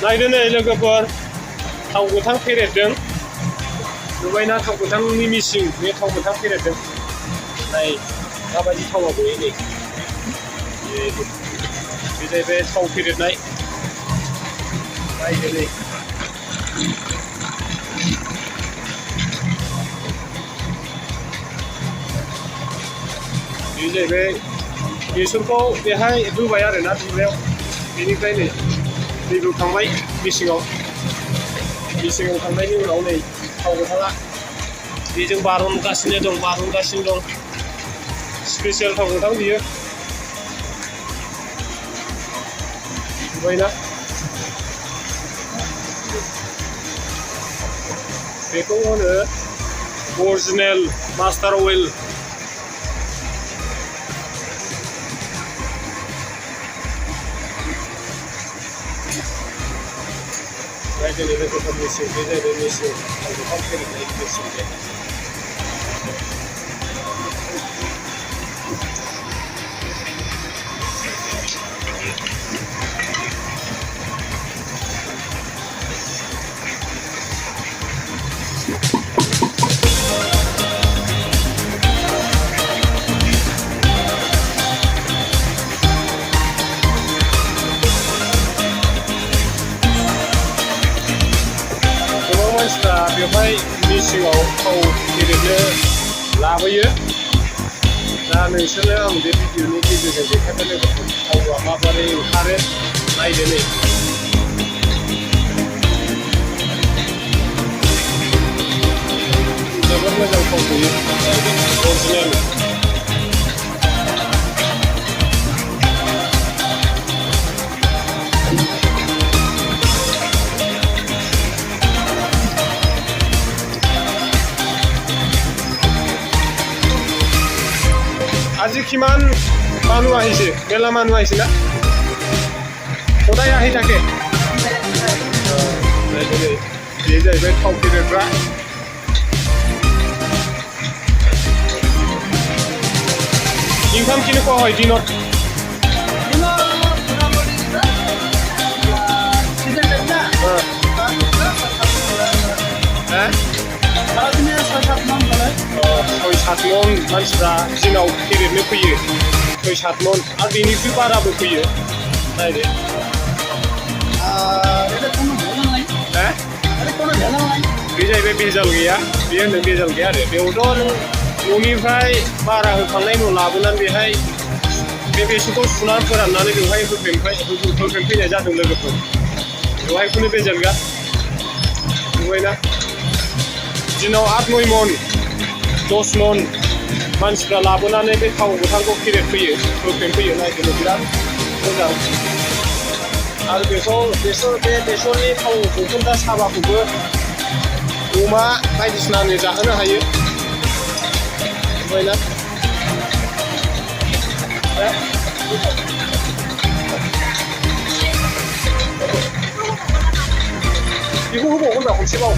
नायदो नै लोगोफोर थाव गोथां फेरेददों नुबायना थाव गोथांनि मिसिं बे थाव गोथां फेरेददों नाय माबायदि थावा गयो नै बे जाहैबाय थाव फेरेदनाय नायदो नै बे जाहैबाय बेसरखौ बेहाय होबाय आरोना दुब्लियाव बेनिफ्राय नै दै बोखांबाय मेसिङाव थांनायनि उनाव नै थाव गोथाङा बेजों बारनगासिनो दं स्पेसियेल थाव गोथां बियो नुबायना बेखौ होनो अरिजिनेल मास्टार अइल रायजोनि लोगोफोर मेसिन बे जाहैबाय मेसिन थाव गोथां फेरेदनाय मेसिन बे मानसिफ्रा बेवहाय मेसिङाव थाव फेरेदनो लाबोयो दा नोंसोरनो आं बे भिडिअनि गेजेरजों देखायनो लोगोफोर थावआ माबोरै ओंखारो नायदो नै जोबोद मोजां थाव गयो अरिजिनेल আজি কিমান মানুহ আহিছে মেলা মানুহ আহিছে না সদায় আহি থাকে बे जाहैबाय थाव फेरेदग्रा इनकाम केनेকুৱা হয় দিনত सय सात मन मानसिफ्रा दिनाव फेरेदनो फैयो 6-7 मन आरो बेनिख्रुइ बाराबो फैयो नायदो बे जाहैबाय बेजाल गैया बेयो होनदों बेजाल गैया आरो बेयावथ' नों न'निफ्राय बारा होखांनायनि उनाव लाबोनानै बेहाय बे बेसरखौ सुनानै फोराननानै बेवहाय होफैनाय जादों लोगोफोर बेवहाय खुनु बेजाल गैया नुबायना दिनाव 8-9 मन 10 मन मानसिफ्रा लाबोनानै बे थाव गोथांखौ फेरेदफैयो होफैयो नायनो बिराद मोजां आरो बेखौ बेसरनि थाव गोथां साबाखौबो अमा बायदिसिनानो जाहोनो हायो नुबायना बेखौ होबावगोन दा खनसेबाव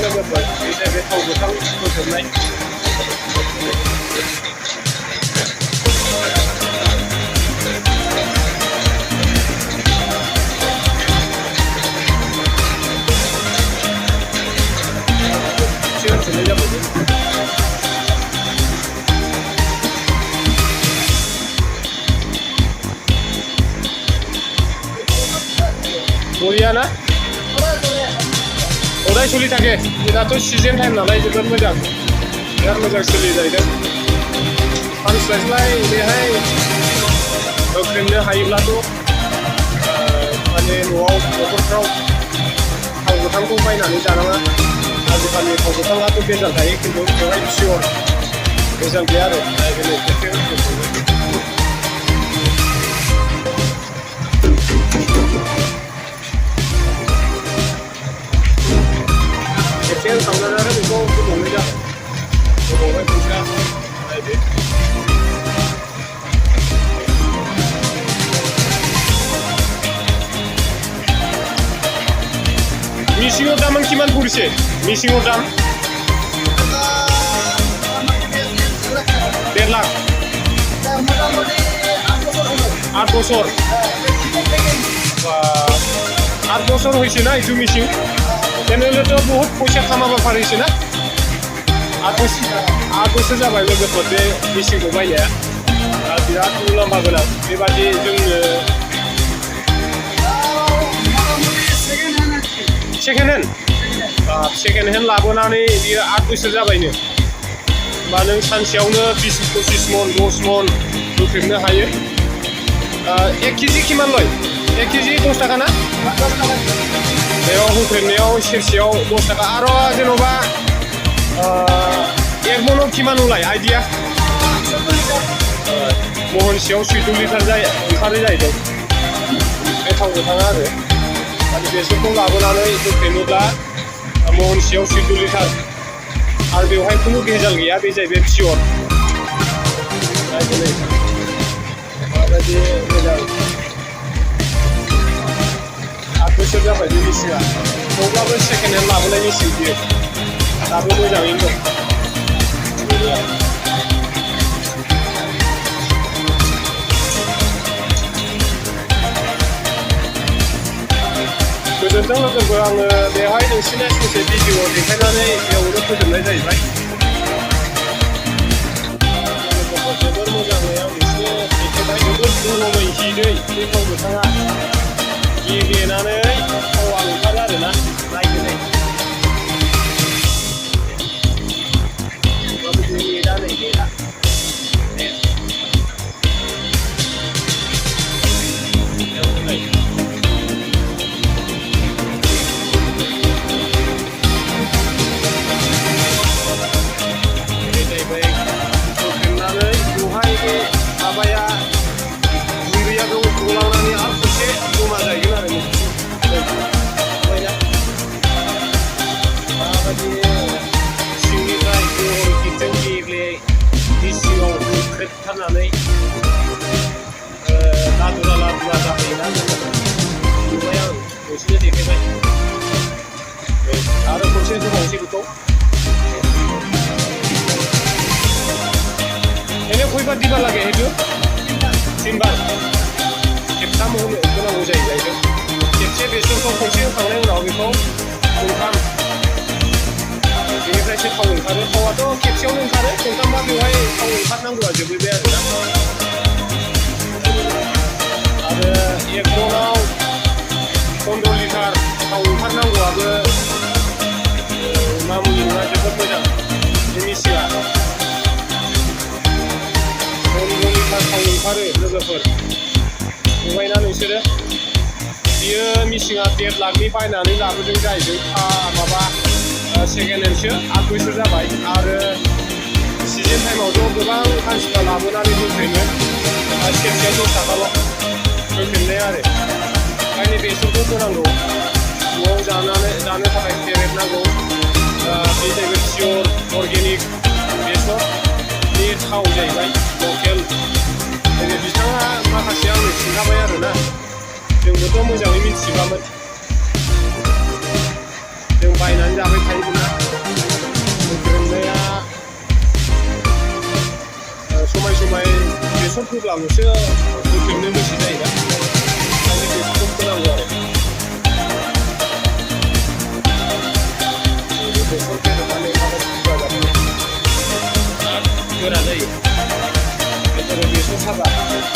लोगोफोर बे जाहैबाय थाव गोथां होफबनाय सोनाय जाबाय बरिया ना अराय सोलि थाके दाथ' सिजन टाइम नालाय जोबोद मोजां बिराद मोजां सोलियो जाहैदों फानस्लायस्लाय बेहाय होख्रेमनो हायोब्लाथ' माने न'खरफ्राव थाव गोथांखौ बायनानै जानाङा आजिखालि थाव गोथाङाथ' बेजाल थायो खिन्थु बेवहाय पियर बेजाल गैया आरो नायगोन खेबसे खेबसे होखांनानै आरो बेखौ गोबावनाय जागोन गोबावबाय खनसे मिसिंआव दाम 1.5 लाख 8 বছর 8 বছর হয়েছে না এইটো মিচিং তেনেহ'লেতো বহুত পইচা খামাব পাৰিছে না 8 বছর जाबाय लोगोफोर बे मिचिंखौ बायनाया बिराद मुलाम्फा गोनां बेबादि जोंनो सेकेन्ड हेन्ड लाबोनानै बियो 8 बोसोर जाबायनो होमबा नों सानसेयावनो 20-25 मन 10 मन होख्रेबनो हायो 1 केजि किमान लय 1 केजि 10 थाखा ना बेयाव होख्रेबनायाव सेरसेयाव 10 थाखा आरो जेन'बा 1 मनाव किमान होलाय आइडिया महनसेयाव 14 लिटार ओंखारो जाहैदों बे थाव गोथाङा आरो बेसरखौ लाबोनानै होख्रेबोब्ला महनसेयाव 14 लिटार आरो बेवहाय खुनु भेजाल गैया बे जाहैबाय पियर माबायदि मोजां 8 बोसोर जाबाय बे मिचिंआ थेवब्लाबो सेकेन्ड हेन्ड लाबोनाय मिचिं बियो दाबो मोजाङैनो दं गोजोनथों लोगोफोर आङो बेवहाय नोंसिनो ससे भिडिअ देखायनानै बेयावनो फोजोबनाय जाहैबाय लोगोफोर जोबोर मोजाङै आं नोंसिनो देखायबाय जोबोर गरमै हिदै बे थाव गोथाङा गेब्लेनानै थावा ओंखारो आरोना नायदो माबायदि नेटा नै नेटा माबाया गुन्दैया गलांनानै आरो खनसे जमा जाहैगोन आरो माबायदि सिंनिफ्राय गरम गिटजों गेब्ले मिचिंआव होख्रेबथारनानै लादुरा लादुरा जाहैयोना नुबाय आं नोंसिनो देखायबाय आरो खनसे होबावनोसै बेखौ एने खयबार दिबा लागे हेतु 3 बार खेबथाम होनांगौ जायो जाहैदों खेबसे बेसरखौ खनसे होखांनायनि उनाव बेखौ खनथाम बेनिफ्रायसो थाव ओंखारो थावाथ' खेबसेयावनो ओंखारो खनथामबा बेवहाय थाव ओंखारनांगौआ जोबहैबाय आरोना आरो 1 मनाव 15 लिटार थाव ओंखारनांगौआबो मामुलि नङा जोबोद मोजां बे मिचिंआ 15 लिटार थाव ओंखारो लोगोफोर नुबायना नोंसोरो बियो मिचिंआ 1.5 लाखनि बायनानै लाबोदों जाहैदों माबा सेकेन्ड हेन्डसो 8 बोसोर जाबाय आरो सिजन टाइमावथ' गोबां मानसिफ्रा लाबोनानै होख्रेमो सेरसेयाव 10 थाखाल' होख्रेमनाया आरो ओंखायनो बेसरखौ होनांगौ न'आव जानो थाखाय फेरेदनांगौ बे जाहैबाय पियर अर्गेनिक बेसरनि थाव जाहैबाय लकेल बिथाङा माखासे आंनो खिन्थाबाय आरोना जोंबोथ' मोजाङै मिथिबामोन जों बायनानै जाबाय थायोमोन ना होख्रेमनाया समाय समाय बेसर फोब्लाल'सो होख्रेमनो गोसो जायोना ओंखायनो बेसरखौ फोनांगौ आरो बेसर फेरेदनानै माबायदि बुरजा जाबाय गोरा जायो बेसर साबा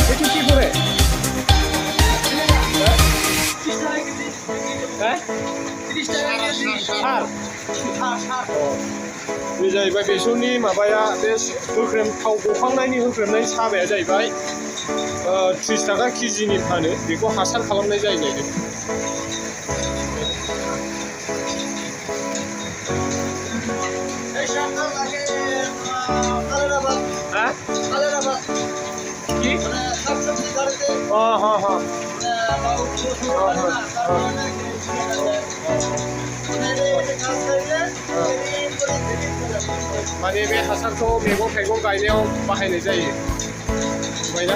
बेथ' কি করে बे जाहैबाय बेसरनि माबाया बे होख्रेम थाव गखांनायनि होख्रेमनायनि साबाया जाहैबाय 30 थाखा केजिनि फानो बेखौ हासार खालामनाय जायो जाहैदों माने बे हासारखौ मैगं थाइगं गायनायाव बाहायनाय जायो ओमफ्राय ना